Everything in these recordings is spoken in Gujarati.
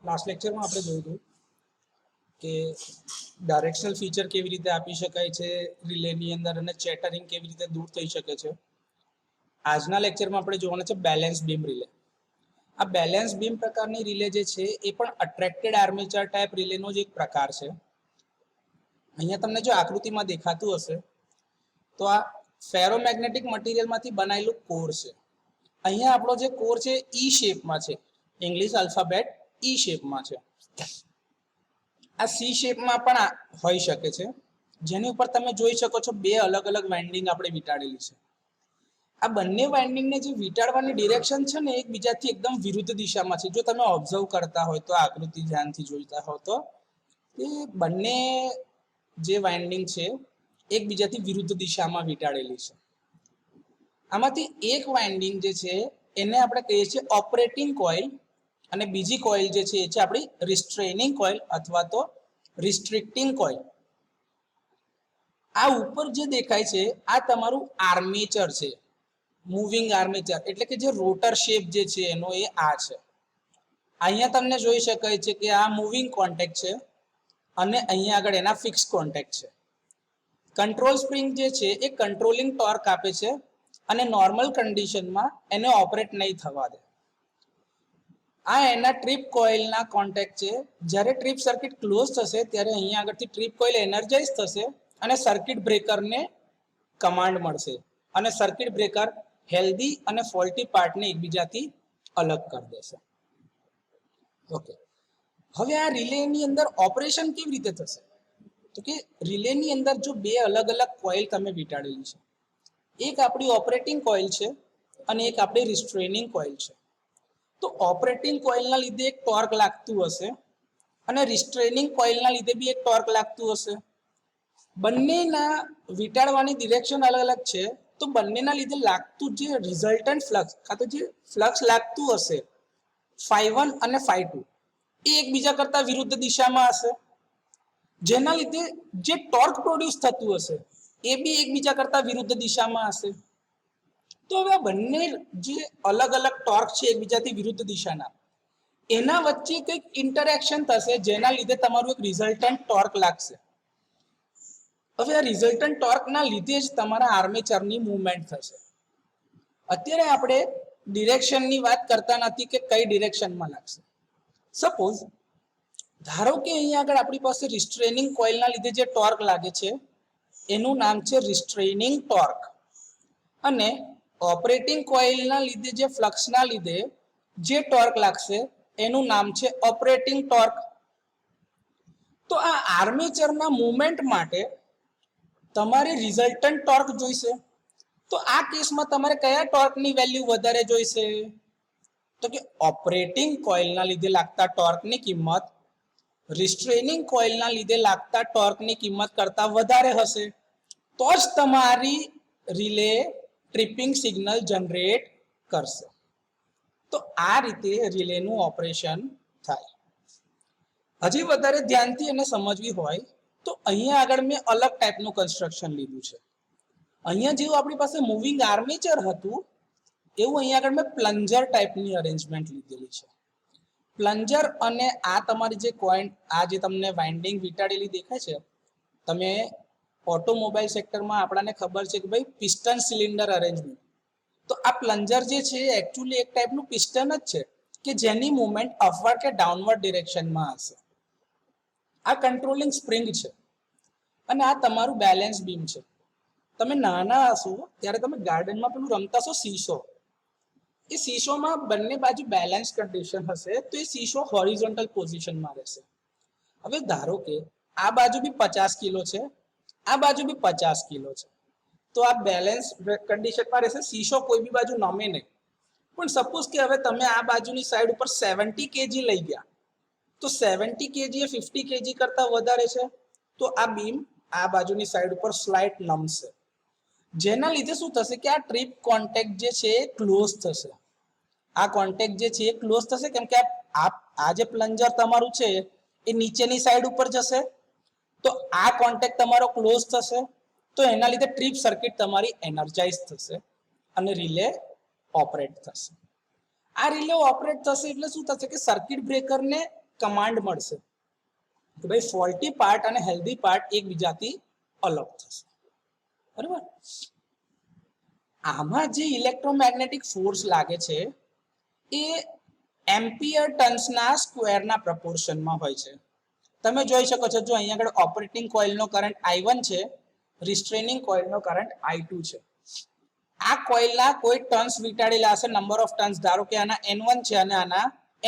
લાસ્ટ લેક્ચરમાં આપણે જોયું હતું કે ડાયરેક્શનલ ફીચર કેવી રીતે આપી શકાય છે રિલેની અંદર અને ચેટરિંગ કેવી રીતે દૂર થઈ શકે છે. આજના લેક્ચરમાં આપણે જોવાના છે બેલેન્સ બીમ રિલે. આ બેલેન્સ બીમ પ્રકારની રિલે જે છે એ પણ અટ્રેક્ટેડ આર્મેચર ટાઈપ રિલેનો જ એક પ્રકાર છે. અહીંયા તમને જો આકૃતિમાં દેખાતું હશે તો આ ફેરોમેગ્નેટિક મટીરિયલમાંથી બનાવેલું કોર છે. અહીંયા આપણો જે કોર છે ઈ શેપમાં છે, ઇંગ્લિશ આલ્ફાબેટ ઈ શેપમાં છે. આ સી શેપમાં પણ હોઈ શકે છે, જેની ઉપર તમે જોઈ શકો છો બે અલગ અલગ વાઇન્ડિંગ આપણે વીંટાળેલી છે. આ બંને વાઇન્ડિંગને જે વીંટાળવાની ડિરેક્શન છે ને એકબીજાથી એકદમ વિરુદ્ધ દિશામાં છે. જો તમે ઓબ્ઝર્વ કરતા હોય તો આકૃતિ ધ્યાનથી જોઈતા હો તો એ બંને જે વાઇન્ડિંગ છે એકબીજાથી વિરુદ્ધ દિશામાં વીંટાળેલી છે. આમાંથી એક વાઇન્ડિંગ જે છે એને આપણે કહીએ છીએ ઓપરેટિંગ કોઇલ અને બીજી કોઇલ જે છે એ છે આપણી રિસ્ટ્રેનિંગ કોઇલ અથવા તો રિસ્ટ્રિક્ટિંગ કોઇલ. આ ઉપર જે દેખાય છે આ તમારું આર્મેચર છે, મૂવિંગ આર્મેચર, એટલે કે જે રોટર શેપ જે છે એનો એ આ છે. અહીંયા તમને જોઈ શકાય છે કે આ મૂવિંગ કોન્ટેક્ટ છે અને અહીંયા આગળ એના ફિક્સ કોન્ટેક્ટ છે. કંટ્રોલ સ્પ્રિંગ જે છે એ કંટ્રોલિંગ ટોર્ક આપે છે અને નોર્મલ કન્ડિશનમાં એને ઓપરેટ નહીં થવા દે. આ એના ટ્રીપ કોઇલના કોન્ટેક્ટ છે. જ્યારે ટ્રીપ સર્કિટ ક્લોઝ થશે ત્યારે અહીંયા આગળથી ટ્રીપ કોઇલ એનર્જાઇઝ થશે અને સર્કિટ બ્રેકરને કમાન્ડ મળશે અને સર્કિટ બ્રેકર હેલ્ધી અને ફોલ્ટી પાર્ટને એકબીજાથી અલગ કરી દેશે. ઓકે, હવે આ રિલેની અંદર ઓપરેશન કેવી રીતે થશે? તો કે રિલેની અંદર જો બે અલગ અલગ કોઇલ તમે વીંટાળેલી છે, એક આપણી ઓપરેટિંગ કોઇલ છે અને એક આપણી રિસ્ટ્રેનિંગ કોઇલ છે. તો ઓપરેટિંગ કોઇલના લીધે એક ટોર્ક લાગતું હશે અને રિસ્ટ્રેનિંગ કોઇલના લીધે બી એક ટોર્ક લાગતું હશે. બંનેના વીંટાળવાની ડિરેક્શન અલગ અલગ છે, તો બંનેના લીધે લાગતું જે રિઝલ્ટન્ટ ફ્લક્સ કાં તો જે ફ્લક્સ લાગતું હશે φ1 અને φ2 એ એકબીજા કરતા વિરુદ્ધ દિશામાં હશે, જેના લીધે જે ટોર્ક પ્રોડ્યુસ થતું હશે એ બી એકબીજા કરતા વિરુદ્ધ દિશામાં હશે. તો હવે આ બંને જે અલગ અલગ ટોર્ક છે એકબીજાથી વિરુદ્ધ દિશાના, એના વચ્ચે કંઈક ઇન્ટરેક્શન થશે જેના લીધે તમારું એક રિઝલ્ટન્ટ ટોર્ક લાગશે. હવે આ રિઝલ્ટન્ટ ટોર્કના લીધે જ તમારા આર્મેચરની મૂવમેન્ટ થશે. અત્યારે આપણે ડિરેક્શનની વાત કરતા નથી કે કઈ ડિરેક્શનમાં લાગશે. સપોઝ ધારો કે અહીંયા આગળ આપણી પાસે રિસ્ટ્રેનિંગ કોઇલના લીધે જે ટોર્ક લાગે છે એનું નામ છે રિસ્ટ્રેનિંગ ટોર્ક અને ઓપરેટિંગ કોઇલના લીધે જે ફ્લક્સના લીધે જે ટોર્ક લાગશે એનું નામ છે ઓપરેટિંગ ટોર્ક. તો આ આર્મેચરના મૂવમેન્ટ માટે તમારે રિઝલ્ટન્ટ ટોર્ક જોઈશે. તો આ કેસમાં તમારે કયા ટોર્કની વેલ્યુ વધારે જોઈશે? તો કે ઓપરેટિંગ કોઇલના લીધે લાગતા ટોર્કની કિંમત રિસ્ટ્રેનિંગ કોઇલના લીધે લાગતા ટોર્કની કિંમત કરતાં વધારે હશે. તો જ તમારી રિલે ટ્રિપિંગ સિગ્નલ જનરેટ કરશે. તો આ રીતે રિલેનું ઓપરેશન થાય. હજી વધારે ધ્યાનથી એને સમજવી હોય તો અહીંયા આગળ મેં અલગ ટાઈપનું કન્સ્ટ્રક્શન લીધું છે. અહીંયા જેવું આપણી પાસે મૂવિંગ આર્મેચર હતું એવું અહીંયા આગળ મેં પ્લન્જર ટાઈપની અરેન્જમેન્ટ લીધેલી છે. પ્લન્જર અને આ તમારી જે કોઇલ, આ જે તમને વાઇન્ડિંગ વીંટાળેલી દેખાય છે, તમે ઓટોમોબાઈલ સેક્ટરમાં આપણાને ખબર છે કે ભાઈ પિસ્ટન સિલિન્ડર અરેન્જમેન્ટ. તો આ પ્લન્જર જે છે એ એકચ્યુઅલી એક ટાઈપનું પિસ્ટન જ છે કે જેની મૂવમેન્ટ અપવર્ડ કે ડાઉનવર્ડ ડિરેક્શનમાં હશે. આ કંટ્રોલિંગ સ્પ્રિંગ છે અને આ તમારું બેલેન્સ બીમ છે. તમે નાના હશો ત્યારે તમે ગાર્ડનમાં પેલું રમતા હશો સીસો. એ સીસોમાં બંને બાજુ બેલેન્સ કન્ડિશન હશે તો એ સીસો હોરિઝોન્ટલ પોઝિશનમાં રહેશે. હવે ધારો કે આ બાજુ બી 50 કિલો છે, આ બાજુ બી 50 કિલો છે, તો આ બેલેન્સ કન્ડિશનમાં રહેશે. સીસો કોઈ બી બાજુ નમે નહીં. પણ સપોઝ કે હવે તમે આ બાજુની સાઈડ ઉપર 70 કેજી લઈ ગયા તો 70 કેજી એ 50 કેજી કરતાં વધારે છે, તો આ બીમ આ બાજુની સાઈડ ઉપર સ્લાઇટ નમશે. જેના લીધે શું થશે કે આ ટ્રીપ કોન્ટેક્ટ જે છે એ ક્લોઝ થશે. આ કોન્ટેક્ટ જે છે એ ક્લોઝ થશે કેમ કે આ જે પ્લન્જર તમારું છે એ નીચેની સાઈડ ઉપર જશે, તો આ કોન્ટેક્ટ તમારો ક્લોઝ થશે. તો એના લીધે ટ્રીપ સર્કિટ તમારી એનર્જાઇઝ થશે અને રિલે ઓપરેટ થશે. આ રિલે ઓપરેટ થશે એટલે શું થશે કે સર્કિટ બ્રેકરને કમાન્ડ મળશે કે ભાઈ ફોલ્ટી પાર્ટ અને હેલ્ધી પાર્ટ એકબીજાથી અલગ થશે, બરાબર. આમાં જે ઇલેક્ટ્રોમેગ્નેટિક ફોર્સ લાગે છે એ એમ્પિયર ટન્સના સ્ક્વેરના પ્રપોર્શનમાં હોય છે. તમે જોઈ શકો છો, જો અહીંયા આગળ ઓપરેટિંગ કોઇલનો કરંટ I1 છે, રિસ્ટ્રેનિંગ કોઇલનો કરંટ I2 છે. આ કોઇલના કોઈ ટર્ન્સ વીંટાળેલા હશે, નંબર ઓફ ટર્ન્સ, ધારો કે આના N1 છે અને આના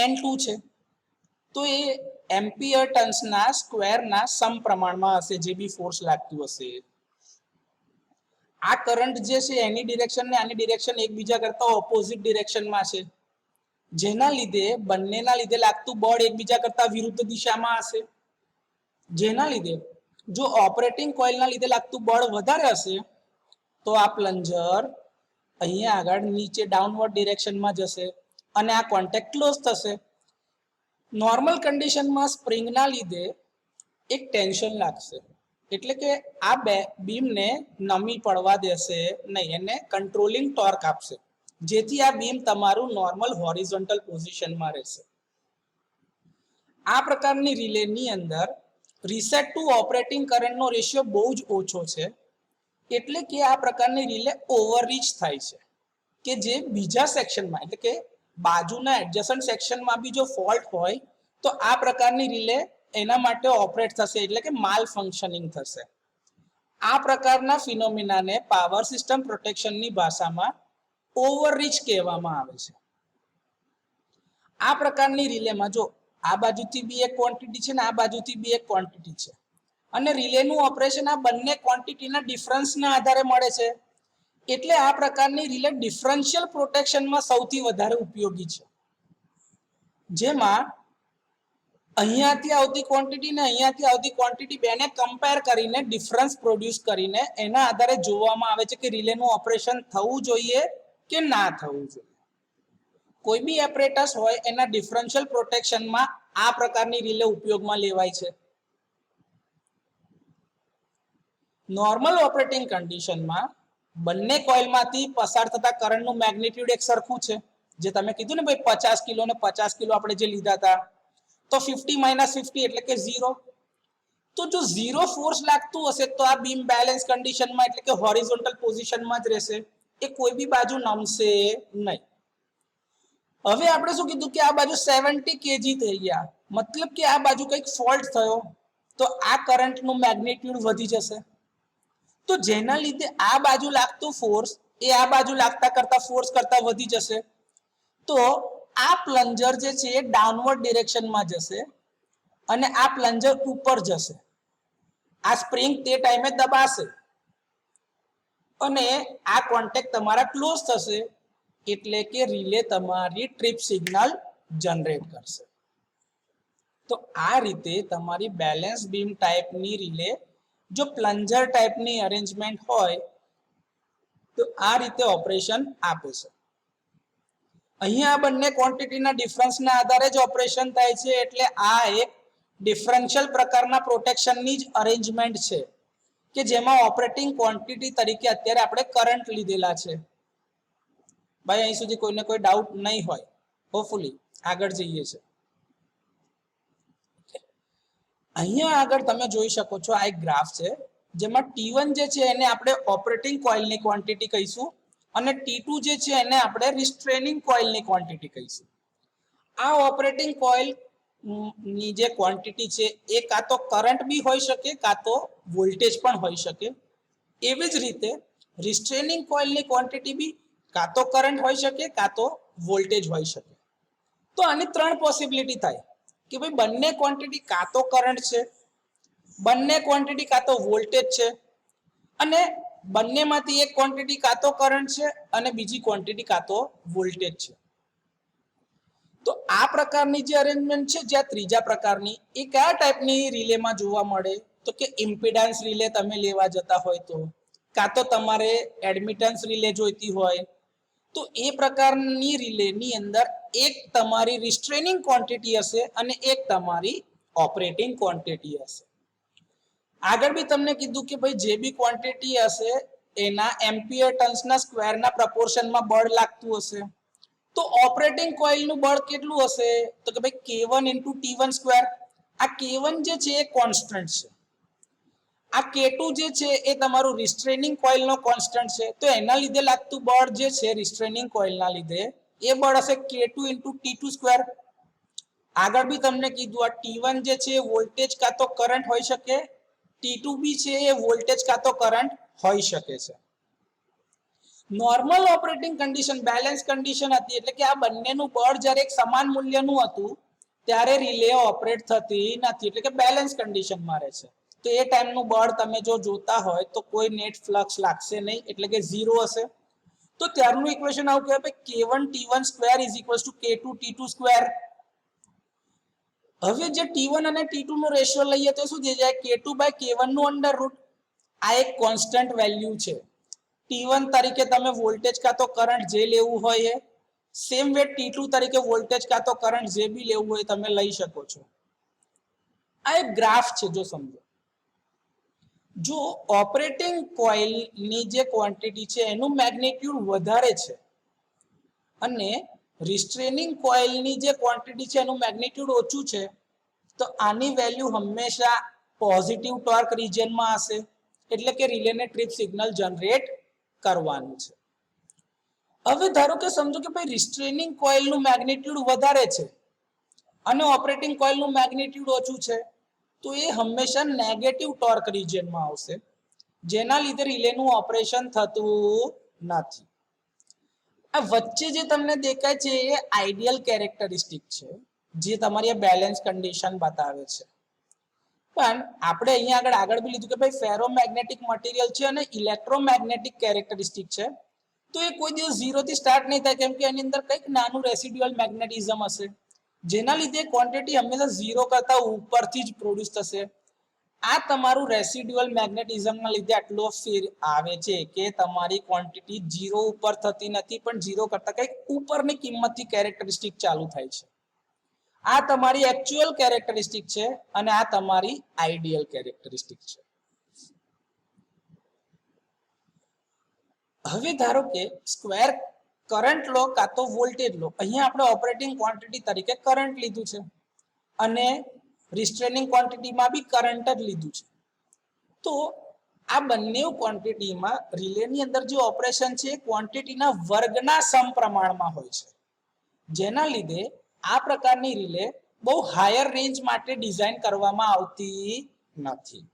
N2 છે, તો એ એમ્પિયર ટર્ન્સના સ્ક્વેરના સમપ્રમાણમાં હશે, જે બી ફોર્સ લાગતું હશે. આ કરંટ જે છે એની ડિરેક્શન ને આની ડિરેક્શન એકબીજા કરતા ઓપોઝિટ ડિરેક્શનમાં છે, જેના લીધે બંનેના લીધે લાગતું બળ એકબીજા કરતા વિરુદ્ધ દિશામાં હશે. જેના લીધે જો ઓપરેટિંગ કોઇલના લીધે લાગતું બળ વધારે હશે તો આ પ્લન્જર અહીંયા આગળ નીચે ડાઉનવર્ડ ડિરેક્શનમાં જશે અને આ કોન્ટેક્ટ ક્લોઝ થશે. નોર્મલ કન્ડિશનમાં સ્પ્રિંગના લીધે એક ટેન્શન લાગશે, એટલે કે આ બે બીમને નમી પડવા દેશે નહીં, એને કંટ્રોલિંગ ટોર્ક આપશે, જેથી આ બીમ તમારું નોર્મલ હોરિઝોન્ટલ પોઝિશનમાં રહેશે. આ પ્રકારની રિલેની અંદર રીસેટ ટુ ઓપરેટિંગ કરંટનો રેશિયો બહુ જ ઓછો છે, એટલે કે આ પ્રકારની રિલે ઓવરરીચ થાય છે કે જે બીજા સેક્શનમાં, એટલે કે બાજુના એડજસન્ટ સેક્શનમાં બી જો ફોલ્ટ હોય તો આ પ્રકારની રિલે એના માટે ઓપરેટ થશે, એટલે કે માલ ફંક્શનિંગ થશે. આ પ્રકારના ફિનોમિનાને પાવર સિસ્ટમ પ્રોટેક્શનની ભાષામાં ઓવરરીચ કહેવામાં આવે છે. આ પ્રકારની રિલેમાં જો આ બાજુથી બી એક ક્વોન્ટિટી છે ને આ બાજુથી બી એક ક્વોન્ટિટી છે, અને રિલેનું ઓપરેશન આ બંને ક્વોન્ટિટીના ડિફરન્સના આધારે મળે છે, એટલે આ પ્રકારની રિલે ડિફરન્શિયલ પ્રોટેક્શનમાં સૌથી વધારે ઉપયોગી છે, જેમાં અહીંયાથી આવતી ક્વોન્ટિટી ને અહીંયાથી આવતી ક્વોન્ટિટી બેને કમ્પેર કરીને ડિફરન્સ પ્રોડ્યુસ કરીને એના આધારે જોવામાં આવે છે કે રિલેનું ઓપરેશન થવું જોઈએ કે ના થવું જોઈએ. કોઈ બી એપરેટસ હોય એના ડિફરન્શિયલ પ્રોટેક્શનમાં આ પ્રકારની રિલે ઉપયોગમાં લેવાય છે. નોર્મલ ઓપરેટિંગ કન્ડિશનમાં બંને કોઇલમાંથી પસાર થતા કરંટનું મેગ્નિટ્યુડ એક સરખું છે, જે તમે કીધું ને ભાઈ 50 કિલો ને 50 કિલો આપણે જે લીધા હતા, તો 50 - 50 એટલે કે 0. તો જો 0 ફોર્સ લાગતું હશે તો આ બીમ બેલેન્સ કન્ડિશનમાં, એટલે કે હોરિઝોન્ટલ પોઝિશનમાં જ રહેશે, એ કોઈ બી બાજુ નમશે નહીં. હવે આપણે શું કીધું કે આ બાજુ 70 kg થઈ ગયા, મતલબ કે આ બાજુ કંઈક ફોલ્ટ થયો તો આ કરંટનું મેગ્નિટ્યુડ વધી જશે, તો જેના લીધે આ બાજુ લાગતું ફોર્સ એ આ બાજુ લાગતા કરતા ફોર્સ કરતા વધી જશે. તો આ પ્લન્જર જે છે એ ડાઉનવર્ડ ડિરેક્શનમાં જશે અને આ પ્લન્જર ઉપર જશે. આ સ્પ્રિંગ તે ટાઈમે દબાશે અને આ કોન્ટેક્ટ તમારા ક્લોઝ થશે, એટલે કે રિલે તમારી ટ્રિપ સિગ્નલ જનરેટ કરશે. તો આ રીતે તમારી બેલેન્સ બીમ ટાઈપની રિલે જો પ્લન્જર ટાઈપની અરેન્જમેન્ટ હોય તો આ રીતે ઓપરેશન આપે છે. અહીંયા બંને ક્વોન્ટિટીના ડિફરન્સના આધારે જ ઓપરેશન થાય છે, એટલે આ એક ડિફરન્શિયલ પ્રકારના પ્રોટેક્શનની જ અરેન્જમેન્ટ છે કે જેમાં ઓપરેટિંગ ક્વોન્ટિટી તરીકે અત્યારે આપણે કરંટ લીધેલા છે. ભાઈ અહીં સુધી કોઈને કોઈ ડાઉટ નહીં હોય, હોપફુલી આગળ જઈએ છે. અહીંયા આગળ તમે જોઈ શકો છો, આ એક ગ્રાફ છે જેમાં T1 જે છે એને આપણે ઓપરેટિંગ કોઇલની ક્વોન્ટિટી કહીશું અને T2 જે છે એને આપણે રિસ્ટ્રેનિંગ કોઇલની ક્વોન્ટિટી કહીશું. આ ઓપરેટિંગ કોઇલ ની જે ક્વોન્ટિટી છે એ કાં તો કરંટ બી હોઈ શકે કાં તો વોલ્ટેજ પણ હોઈ શકે. એવી જ રીતે રિસ્ટ્રેનિંગ કોઇલની ક્વોન્ટિટી બી કાં તો કરંટ હોઈ શકે કાં તો વોલ્ટેજ હોઈ શકે. તો આની ત્રણ પોસિબિલિટી થાય કે ભાઈ બંને ક્વોન્ટિટી કાં તો કરંટ છે, બંને ક્વોન્ટિટી કાં તો વોલ્ટેજ છે, અને બંનેમાંથી એક ક્વોન્ટિટી કાં તો કરંટ છે અને બીજી ક્વોન્ટિટી કાં તો વોલ્ટેજ છે. તો આ પ્રકારની જે અરેન્જમેન્ટ છે, જ્યાં ત્રીજા પ્રકારની એ કયા ટાઈપની રિલેમાં જોવા મળે તો કે ઇમ્પિડન્સ રિલે તમે લેવા જતા હોય તો, કાં તો તમારે એડમિટન્સ રિલે જોઈતી હોય તો એ પ્રકારની રિલેની અંદર એક તમારી રિસ્ટ્રેનિંગ ક્વોન્ટિટી હશે અને એક તમારી ઓપરેટિંગ ક્વોન્ટિટી હશે. આગળ બી તમને કીધું કે ભાઈ જે બી ક્વોન્ટિટી હશે એના એમ્પિયર ટર્ન્સના સ્ક્વેરના પ્રપોર્શનમાં બળ લાગતું હશે. તો ઓપરેટિંગ કોઇલનું બળ કેટલું હશે તો કે ભાઈ K1 * T1 સ્ક્વેર. આ K1 જે છે એ કોન્સ્ટન્ટ છે, આ K2 જે છે એ તમારું રિસ્ટ્રેનિંગ કોઇલનો કોન્સ્ટન્ટ છે, તો એના લીધે લાગતું બળ જે છે રિસ્ટ્રેનિંગ કોઇલના લીધે એ બળ હશે K2 * T2 સ્ક્વેર. આગળ બી તમને કીધું આ T1 જે છે વોલ્ટેજ કાં તો કરંટ હોઈ શકે, T2 બી છે એ વોલ્ટેજ કાં તો કરંટ હોઈ શકે છે. Normal operating condition balance condition હતી, એટલે કે આ બંનેનું બળ જ્યારે એક સમાન મૂલ્યનું હતું ત્યારે રિલે ઓપરેટ થતી નથી, એટલે કે બેલેન્સ કન્ડિશનમાં રહે છે. તો એ ટાઈમનું બળ તમે જો જોતા હોય તો કોઈ નેટ ફ્લક્સ લાગશે નહીં, એટલે કે 0 હશે. તો ત્યારનું ઇક્વેશન આવું કહેવાય K1 T1 square = K2 T2 square. હવે જે T1 અને T2 નો રેશિયો લઈએ તો શું થઈ જાય K2/K1 નું અંડર રૂટ. આ એક કોન્સ્ટન્ટ વેલ્યુ છે. T1 તરીકે તમે વોલ્ટેજ કાં તો કરંટ જે લેવું હોય એ, સેમ વે T2 તરીકે વોલ્ટેજ કાં તો કરંટ જે બી લેવું હોય તમે લઈ શકો છો. આ એક ગ્રાફ છે, જો સમજો. જો ઓપરેટિંગ કોઇલની જે ક્વોન્ટિટી છે એનું મેગ્નિટ્યુડ વધારે છે અને રિસ્ટ્રેનિંગ કોઇલની જે ક્વોન્ટિટી છે એનું મેગ્નિટ્યુડ ઓછું છે, તો આની વેલ્યુ હંમેશા પોઝિટિવ ટોર્ક રિજિયનમાં હશે, એટલે કે રિલેને ટ્રિપ સિગ્નલ જનરેટ કરવાનું છે. હવે ધારો કે સમજો કે ભાઈ રિસ્ટ્રેનિંગ કોઇલનું મેગ્નિટ્યુડ વધારે છે અને ઓપરેટિંગ કોઇલનું મેગ્નિટ્યુડ ઓછું છે, તો એ હંમેશા નેગેટિવ ટોર્ક રિજિયનમાં આવશે, જેના લીધે રિલેનું ઓપરેશન થતું નથી. આ વચ્ચે જે તમને દેખાય છે એ આઈડિયલ કેરેક્ટરિસ્ટિક છે, જે તમારી બેલેન્સ કન્ડિશન બતાવે છે. પણ આપણે અહીંયા આગળ બી લીધું કે ભાઈ ફેરોમેગ્નેટિક મટીરિયલ છે અને ઇલેક્ટ્રોમેગ્નેટિક કેરેક્ટરિસ્ટિક છે, તો એ કોઈ દિવસ 0 થી સ્ટાર્ટ નહીં થાય, કેમ કે એની અંદર કંઈક નાનું રેસિડ્યુઅલ મેગ્નેટિઝમ હશે, જેના લીધે ક્વોન્ટિટી હંમેશા 0 કરતા ઉપરથી જ પ્રોડ્યુસ થશે. આ તમારું રેસિડ્યુઅલ મેગ્નેટિઝમના લીધે આટલો ફેર આવે છે કે તમારી ક્વોન્ટિટી 0 ઉપર થતી નથી, પણ 0 કરતા કંઈક ઉપરની કિંમતથી કેરેક્ટરિસ્ટિક ચાલુ થાય છે. આ તમારી એક્ચ્યુઅલ કેરેક્ટરિસ્ટિક છે અને આ તમારી આઈડિયલ કેરેક્ટરિસ્ટિક છે. હવે ધારો કે સ્ક્વેર કરંટ લો કાં તો વોલ્ટેજ લો. અહીંયા આપણે ઓપરેટિંગ ક્વોન્ટિટી તરીકે કરંટ લીધું છે અને રિસ્ટ્રેનિંગ ક્વોન્ટિટીમાં બી કરંટ જ લીધું છે. તો આ બંને ક્વોન્ટિટીમાં રિલેની અંદર જે ઓપરેશન છે એ ક્વોન્ટિટીના વર્ગના સમપ્રમાણમાં હોય છે, જેના લીધે આ પ્રકારની રિલે બહુ હાયર રેન્જ માટે ડિઝાઇન કરવામાં આવતી નથી.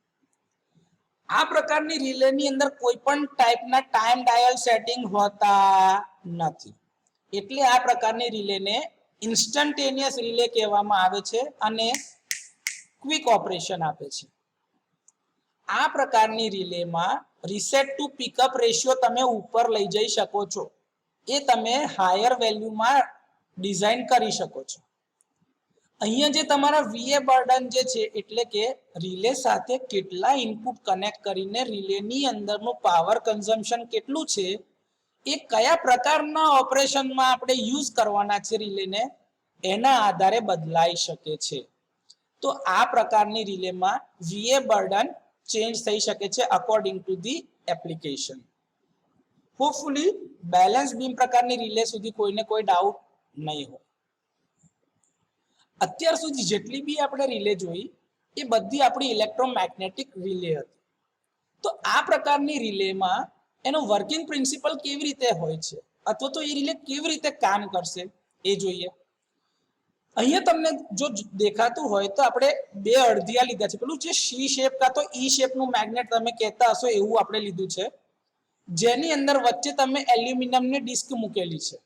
આ પ્રકારની રિલેની અંદર કોઈ પણ ટાઈપના ટાઈમ ડાયલ સેટિંગ હોતા નથી, એટલે આ પ્રકારની રિલેને ઇન્સ્ટન્ટેનિયસ રિલે કહેવામાં આવે છે અને ક્વિક ઓપરેશન આપે છે. આ પ્રકારની રિલેમાં રીસેટ ટુ પિકઅપ રેશિયો તમે ઉપર લઈ જઈ શકો છો, એ તમે હાયર વેલ્યુમાં ડિઝાઇન કરી શકો છો. અહીંયા જે તમારા VA બર્ડન જે છે, એટલે કે રિલે સાથે કેટલા ઇનપુટ કનેક્ટ કરીને રિલેની અંદરનું પાવર કન્ઝમ્પશન કેટલું છે, એ કયા પ્રકારના ઓપરેશનમાં આપણે યુઝ કરવાના છે રિલેને, એના આધારે બદલાઈ શકે છે. તો આ પ્રકારની રિલેમાં VA બર્ડન ચેન્જ થઈ શકે છે according to the application. Hopefully balance beam પ્રકારની રિલે સુધી કોઈને કોઈ ડાઉટ નહીં હોય. અત્યાર સુધી જેટલી બી આપણે રિલે જોઈ એ બધી આપણી ઇલેક્ટ્રોમેગ્નેટિક રિલે હતી. તો આ પ્રકારની રિલેમાં એનો વર્કિંગ પ્રિન્સિપલ કેવી રીતે હોય છે અથવા તો એ રિલે કેવી રીતે કામ કરશે એ જોઈએ. અહીંયા તમને જો દેખાતું હોય તો આપણે બે અડધિયા લીધા છે. પેલું જે સી શેપ કાં તો ઈ શેપનું મેગ્નેટ તમે કહેતા હશો એવું આપણે લીધું છે, જેની અંદર વચ્ચે તમે એલ્યુમિનિયમની ડિસ્ક મૂકેલી છે,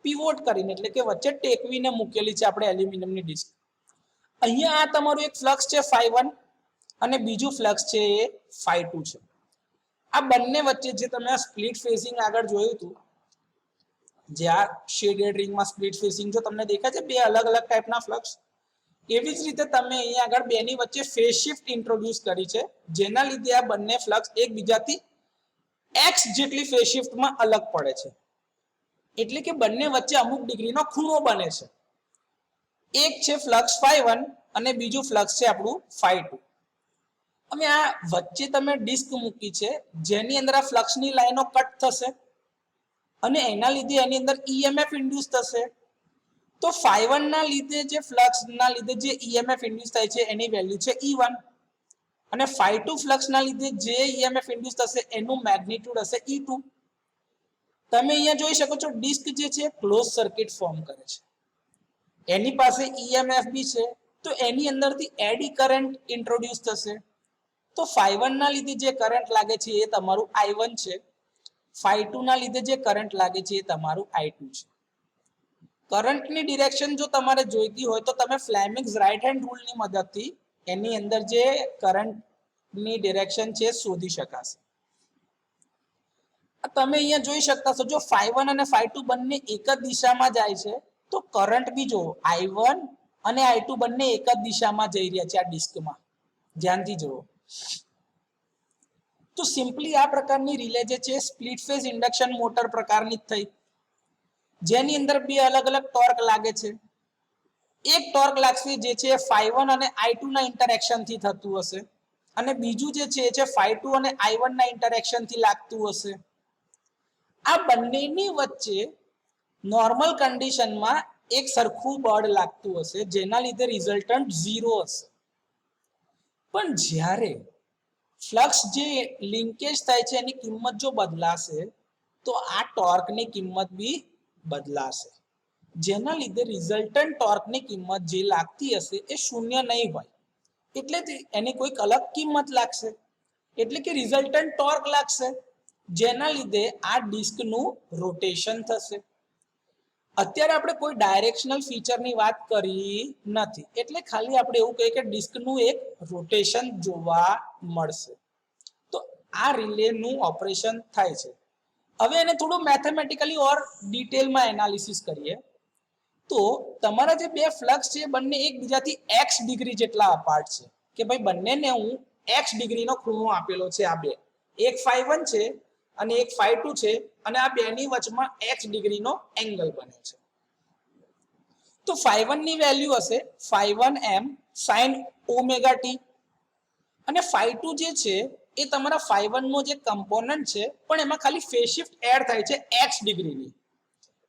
પીવોટ કરીને, એટલે કે વચ્ચે ટેકવીને મૂકેલી છે આપણે એલ્યુમિનિયમની ડિસ્ક. અહીંયા આ તમારું એક ફ્લક્સ છે φ1 અને બીજું ફ્લક્સ છે એ φ2 છે. આ બંને વચ્ચે જે તમે સ્પ્લિટ ફેસિંગ આગળ જોયું હતું, જે આ શેડેડ રિંગમાં સ્પ્લિટ ફેસિંગ જો તમને દેખાય છે બે અલગ અલગ ટાઈપના ફ્લક્સ, એવી જ રીતે તમે અહીંયા આગળ બેની વચ્ચે ફેઝ શિફ્ટ ઇન્ટ્રોડ્યુસ કરી છે, જેના લીધે આ બંને ફ્લક્સ એકબીજાથી x જેટલી ફેઝ શિફ્ટમાં અલગ પડે છે, એટલે કે બંને વચ્ચે અમુક ડિગ્રીનો ખૂણો બને છે. એક છે ફ્લક્સ φ1 અને બીજું ફ્લક્સ છે આપણું φ2. હવે આ વચ્ચે તમે ડિસ્ક મૂકી છે જેની અંદર આ ફ્લક્સની લાઈનો કટ થશે, અને એના લીધે એની અંદર ઈએમએફ ઇન્ડ્યુસ થશે. તો phi1 ના લીધે જે ફ્લક્સ ના લીધે જે ઈએમએફ ઇન્ડ્યુસ થાય છે એની વેલ્યુ છે E1 અને phi2 ફ્લક્સ ના લીધે જે ઈએમએફ ઇન્ડ્યુસ થશે એનું મેગ્નીટ્યુડ હશે E2. તમે અહીંયા જોઈ શકો છો ડિસ્ક જે છે ક્લોઝ સર્કિટ ફોર્મ કરે છે, એની પાસે ઈએમએફ બી છે, તો એની અંદરથી એડી કરંટ ઇન્ટ્રોડ્યુસ થશે. તો phi1 ના લીધે જે કરંટ લાગે છે એ તમારું I1 છે, phi2 ના લીધે જે કરંટ લાગે છે એ તમારું I2 છે. કરંટની ડિરેક્શન જો તમારે જોઈતી હોય તો તમે ફ્લેમિંગ્સ રાઇટ હેન્ડ રૂલની મદદથી એની અંદર જે કરંટની ડિરેક્શન છે શોધી શકાશે. તમે અહીંયા જોઈ શકતા છો જો phi1 અને phi2 બંને એક જ દિશામાં જાય છે તો કરંટ બી જો I1 અને I2 બંને એક જ દિશામાં જઈ રહ્યા છે આ ડિસ્કમાં, ધ્યાનથી જુઓ. તો સિમ્પલી આ પ્રકારની રિલે જે છે સ્પ્લિટ ફેઝ ઇન્ડક્શન મોટર પ્રકારની થઈ, જેની અંદર બે અલગ અલગ ટોર્ક લાગે છે. એક ટોર્ક લાગશે જે છે phi1 અને I2 ના ઇન્ટરેક્શન થી થતું હશે અને બીજું જે છે phi2 અને I1 ના ઇન્ટરેક્શન થી લાગતું હશે. આ બંનેની વચ્ચે નોર્મલ કન્ડિશનમાં એક સરખું બળ લાગતું હશે જેના લીધે રિઝલ્ટન્ટ 0 હશે. પણ જ્યારે ફ્લક્સ જે લિંકેજ થાય છે એની કિંમત જો બદલાશે તો આ ટોર્કની કિંમત બી બદલાશે, જેના લીધે રિઝલ્ટન્ટ ટોર્કની કિંમત જે લાગતી હશે એ શૂન્ય નહીં હોય, એટલે એની કોઈક અલગ કિંમત લાગશે, એટલે કે રિઝલ્ટન્ટ ટોર્ક લાગશે, જેના લીધે આ ડિસ્કનું રોટેશન થશે. અત્યારે આપણે કોઈ ડાયરેક્શનલ ફીચરની વાત કરી નથી, એટલે ખાલી આપણે એવું કહીએ કે ડિસ્કનું એક રોટેશન જોવા મળશે. તો આ રિલેનું ઓપરેશન થાય છે. હવે એને થોડું મેથેમેટિકલી ઓર ડિટેલમાં એનાલિસિસ કરીએ તો તમારા જે બે ફ્લક્સ છે બંને એકબીજાથી x ડિગ્રી જેટલા અપાર્ટ છે, કે ભાઈ બંનેને હું x ડિગ્રીનો ખૂણો આપેલો છે. આ બે, એક phi1 છે અને એક phi2 છે અને આ બેની વચમાં x ડિગ્રીનો એંગલ બને છે. તો phi1 ની વેલ્યુ હશે phi1m sin omega t અને phi2 જે છે એ તમારા phi1 નો જે કમ્પોનન્ટ છે પણ એમાં ખાલી ફેઝ શિફ્ટ એડ થાય છે x ડિગ્રીની,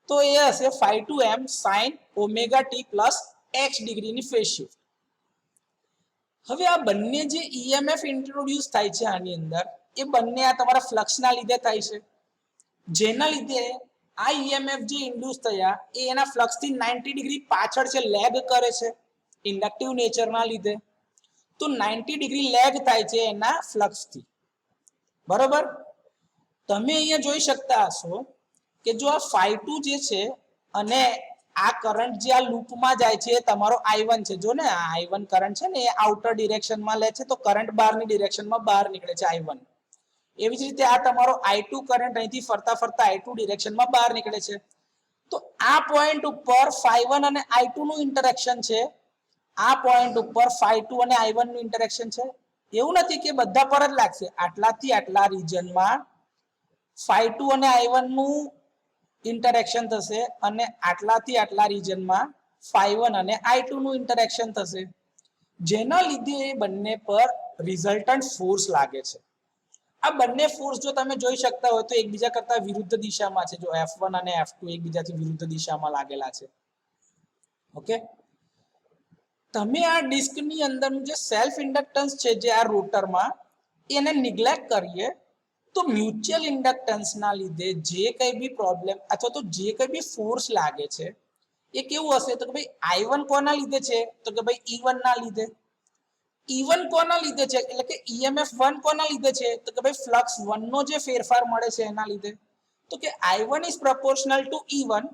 તો એ હશે phi2m sin omega t plus x ડિગ્રીની ફેઝ શિફ્ટ. હવે આ બંને જે ઈએમએફ ઇન્ટ્રોડ્યુસ થાય છે આની અંદર એ બંને આ તમારા ફ્લક્સના લીધે થાય છે, જેના લીધે આ ઈએમએફ જે ઇન્ડ્યુસ થયા એ એના ફ્લક્સથી 90 ડિગ્રી પાછળ છે, લેગ કરે છે ઇન્ડક્ટિવ નેચરના લીધે. તો 90 ડિગ્રી લેગ થાય છે એના ફ્લક્સથી, બરોબર. તમે અહીંયા જોઈ શકતા હશો કે જો આ phi2 જે છે અને આ કરંટ જે આ લૂપમાં જાય છે તમારો I1 છે, જો ને આ I1 કરંટ છે ને એ આઉટર ડિરેક્શનમાં લે છે તો કરંટ બહારની ડિરેક્શનમાં બહાર નીકળે છે I1. એવી જ રીતે આ તમારો I2 કરંટ અહીંથી ફરતા ફરતા I2 ડિરેક્શનમાં બહાર નીકળે છે. તો આ પોઈન્ટ ઉપર phi1 અને I2 નું ઇન્ટરેક્શન છે, આ પોઈન્ટ ઉપર phi2 અને I1 નું ઇન્ટરેક્શન છે. એવું નથી કે બધા પર જ લાગશે, આટલાથી આટલા રિજનમાં phi2 અને I1 નું ઇન્ટરેક્શન થશે અને આટલાથી આટલા રિજનમાં phi1 અને I2 નું ઇન્ટરેક્શન થશે, જેના લીધે એ બંને પર રિઝલ્ટન્ટ ફોર્સ લાગે છે. આ બંને ફોર્સ જો તમે જોઈ શકતા હોય તો એકબીજા કરતા વિરુદ્ધ દિશામાં છે, જો F1 અને F2 એકબીજાથી વિરુદ્ધ દિશામાં લાગેલા છે. ઓકે, તમે આ ડિસ્કની અંદરનું જે સેલ્ફ ઇન્ડક્ટન્સ છે જે આ રોટરમાં એને નિગ્લેક્ટ કરીએ તો મ્યુચ્યુઅલ ઇન્ડક્ટન્સના લીધે જે કંઈ બી પ્રોબ્લેમ અથવા તો જે કંઈ બી ફોર્સ લાગે છે એ કેવું હશે તો કે ભાઈ I1 કોના લીધે છે તો કે ભાઈ E1 ના લીધે. E1 કોના લીધે છે એટલે કે EMF 1 કોના લીધે છે તો કે ભાઈ ફ્લક્સ 1 નો જે ફેરફાર મળે છે એના લીધે. તો કે I1 is proportional to E1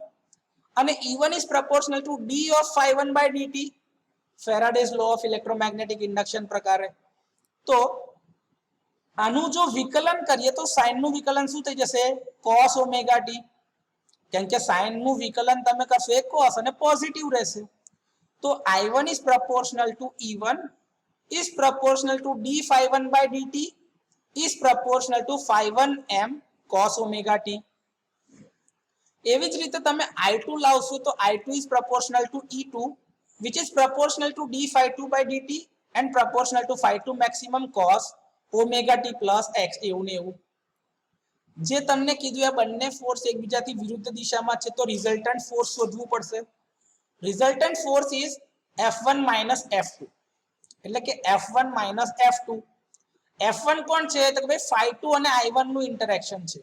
અને E1 is proportional to d of phi1 by dt, Faraday's law of electromagnetic induction પ્રકારે. તો આનું જો વિકલન કરીએ તો સાઇન નું વિકલન શું થઈ જશે cos ઓમેગા t, કેમ કે સાઇન નું વિકલન તમે કરશો એ cos અને પોઝિટિવ રહેશે. તો I1 is proportional to E1 is proportional to d phi1 by dt is proportional to phi1m cos omega t. એવી જ રીતે તમે I2 લાવશો તો I2 is proportional to E2 which is proportional to d phi2 by dt and proportional to phi2 maximum cos omega t plus x, એવું ને એવું. જે તમને કીધું આ બંને ફોર્સ એકબીજાથી વિરુદ્ધ દિશામાં છે તો રિઝલ્ટન્ટ ફોર્સ શોધવું પડશે. Resultant force is F1 - F2 એટલે કે F1 - F2. F1 કોણ છે તો કે ભાઈ phi2 અને I1 નું ઇન્ટરેક્શન છે.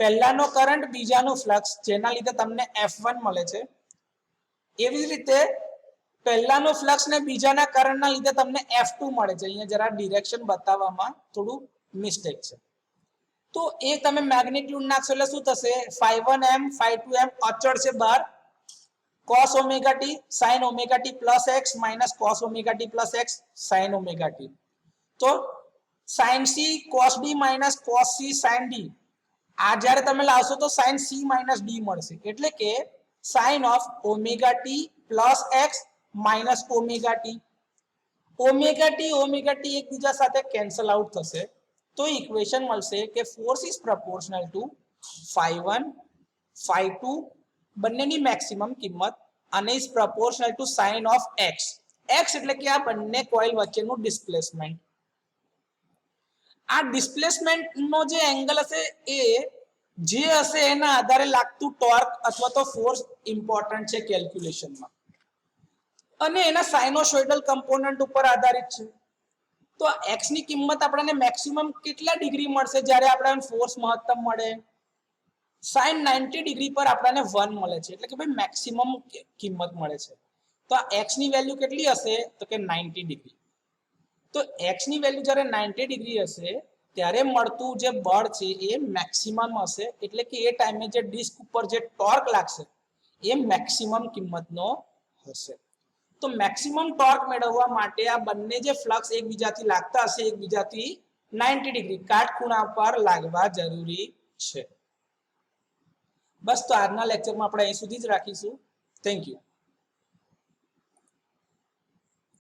પહેલાનો કરંટ બીજાનો ફ્લક્સ જેના લીધે તમને F1 મળે છે. એવી જ રીતે પહેલાનો ફ્લક્સ ને બીજાના કરંટના લીધે તમને F2 મળે છે. અહીંયા જરા ડિરેક્શન બતાવવામાં થોડું મિસ્ટેક છે. તો એ તમે મેગ્નીટ્યુડ નાખશો એટલે શું થશે phi1m phi2m અચળ છે બહાર cos omega t sin omega t plus x minus cos omega t plus x sin omega t. તો sin c cos d minus cos c sin d આ જ્યારે તમે લાવશો તો sin c minus d મળશે એટલે કે sin of omega t plus x minus omega t. omega t એકબીજા સાથે કેન્સલ આઉટ થશે તો ઇક્વેશન મળશે કે force is proportional two phi1 phi2 બંનેની મેક્સિમમ કિંમત અને is proportional two sin of x. x એટલે કે આ બંને કોઇલ વચ્ચેનું ડિસ્પ્લેસમેન્ટ. આ ડિસ્પ્લેસમેન્ટ નો જે એંગલ હશે એ જે હશે એના આધારે લાગતું ટોર્ક અથવા તો ફોર્સ ઇમ્પોર્ટન્ટ છે કેલ્ક્યુલેશનમાં અને એના સાઇનોસોઇડલ કમ્પોનન્ટ ઉપર આધારિત છે. તો x ની કિંમત આપણને મેક્સિમમ કેટલા ડિગ્રી મળશે જ્યારે આપણને ફોર્સ મહત્તમ મળે sin 90 ડિગ્રી પર આપણને 1 મળે છે એટલે કે ભાઈ મેક્સિમમ કિંમત મળે છે. તો આ x ની વેલ્યુ કેટલી હશે તો કે 90 ડિગ્રી. તો x ની વેલ્યુ જ્યારે 90 ડિગ્રી હશે ત્યારે મળતું જે બળ છે એ મેક્સિમમ હશે એટલે કે એ ટાઈમે જે ડિસ્ક ઉપર જે ટોર્ક લાગશે એ મેક્સિમમ કિંમતનો હશે. તો મેક્સિમમ ટોર્ક મેળવવા માટે આ બંને જે ફ્લક્સ એકબીજાથી લાગતા હશે એકબીજાથી 90 ડિગ્રી કાટખૂણા પર લાગવા જરૂરી છે. બસ તો આજના લેક્ચરમાં આપણે અહીં સુધી જ રાખીશું. Thank you.